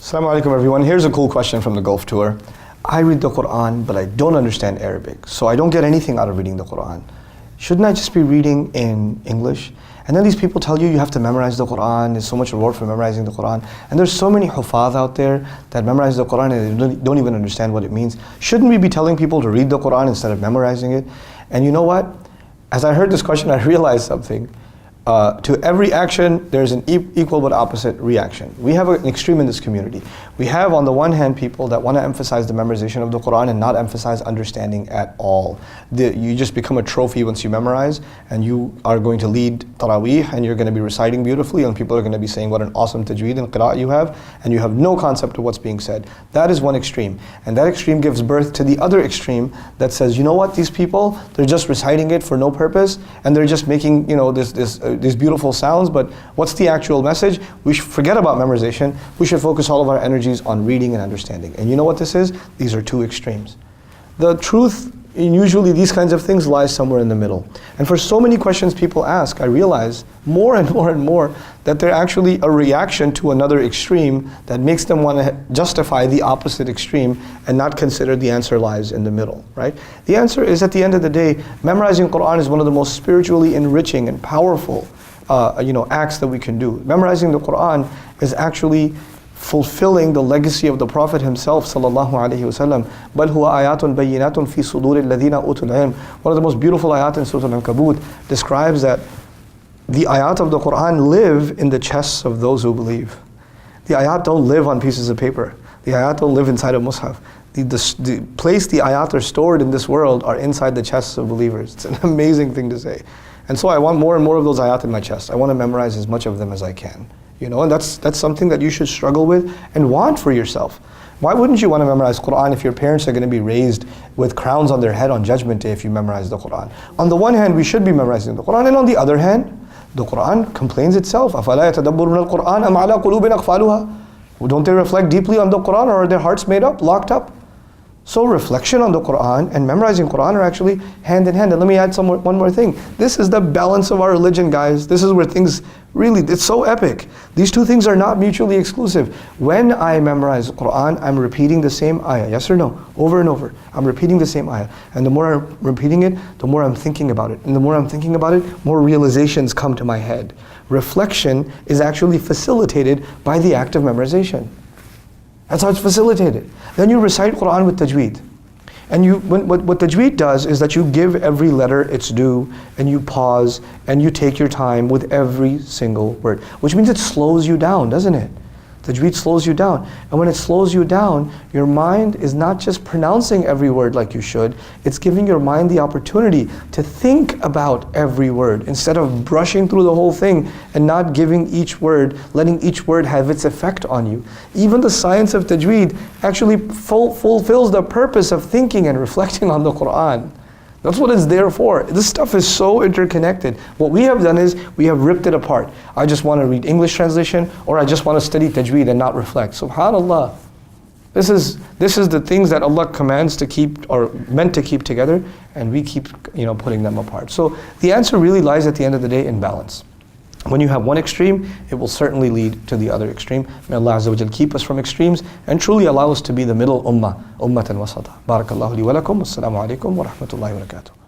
Assalamu alaikum everyone. Here's a cool question from the Gulf Tour. I read the Quran, but I don't understand Arabic, so I don't get anything out of reading the Quran. Shouldn't I just be reading in English? And then these people tell you have to memorize the Quran, there's so much reward for memorizing the Quran. And there's so many huffaz out there that memorize the Quran and they don't even understand what it means. Shouldn't we be telling people to read the Quran instead of memorizing it? And you know what? As I heard this question, I realized something. To every action, there's an equal but opposite reaction. We have an extreme in this community. We have on the one hand people that want to emphasize the memorization of the Quran and not emphasize understanding at all. You just become a trophy once you memorize, and you are going to lead Taraweeh and you're going to be reciting beautifully and people are going to be saying what an awesome tajweed and qira'ah you have, and you have no concept of what's being said. That is one extreme. And that extreme gives birth to the other extreme that says, you know what, these people, they're just reciting it for no purpose and they're just making, these beautiful sounds, but what's the actual message? We should forget about memorization. We should focus all of our energies on reading and understanding. And you know what this is? These are two extremes. The truth, usually these kinds of things, lies somewhere in the middle. And for so many questions people ask, I realize more and more and more that they're actually a reaction to another extreme that makes them want to justify the opposite extreme and not consider the answer lies in the middle, right? The answer is, at the end of the day, memorizing Quran is one of the most spiritually enriching and powerful acts that we can do. Memorizing the Quran is actually fulfilling the legacy of the Prophet himself sallallahu alaihi wasallam. Bal huwa ayatun bayyinatun fi suduril ladina utul ilm. One of the most beautiful ayat in Surah Al-Ankabut describes that the ayat of the Quran live in the chests of those who believe. The ayat don't live on pieces of paper. The ayat don't live inside a mushaf. The place the ayat are stored in this world are inside the chests of believers. It's an amazing thing to say. And so I want more and more of those ayat in my chest. I want to memorize as much of them as I can. And that's something that you should struggle with and want for yourself. Why wouldn't you want to memorize Quran if your parents are going to be raised with crowns on their head on Judgment Day if you memorize the Quran? On the one hand, we should be memorizing the Quran, and on the other hand, the Quran complains itself. أَفَلَا يَتَدَبُّرُونَ الْقُرْآنَ أَمْ عَلَىٰ قُلُوبٍ أَقْفَالُهَا? Don't they reflect deeply on the Quran, or are their hearts made up, locked up? So reflection on the Quran and memorizing Quran are actually hand in hand. And let me add one more thing. This is the balance of our religion, guys. This is where things really, it's so epic. These two things are not mutually exclusive. When I memorize the Quran, I'm repeating the same ayah, yes or no? Over and over. I'm repeating the same ayah. And the more I'm repeating it, the more I'm thinking about it. And the more I'm thinking about it, more realizations come to my head. Reflection is actually facilitated by the act of memorization. That's how it's facilitated. Then you recite Quran with tajweed. And what tajweed does is that you give every letter its due, and you pause, and you take your time with every single word. Which means it slows you down, doesn't it? Tajweed slows you down. And when it slows you down, your mind is not just pronouncing every word like you should, it's giving your mind the opportunity to think about every word instead of brushing through the whole thing and not giving each word, letting each word have its effect on you. Even the science of tajweed actually fulfills the purpose of thinking and reflecting on the Quran. That's what it's there for. This stuff is so interconnected. What we have done is we have ripped it apart. I just want to read English translation, or I just want to study tajweed and not reflect. SubhanAllah. This is the things that Allah commands to keep, or meant to keep together, and we keep putting them apart. So the answer really lies at the end of the day in balance. When you have one extreme, it will certainly lead to the other extreme. May Allah Azza wa Jal keep us from extremes and truly allow us to be the middle ummah, ummatan wasata. Barakallahu li wa lakum. Assalamu alaikum wa rahmatullahi wa barakatuh.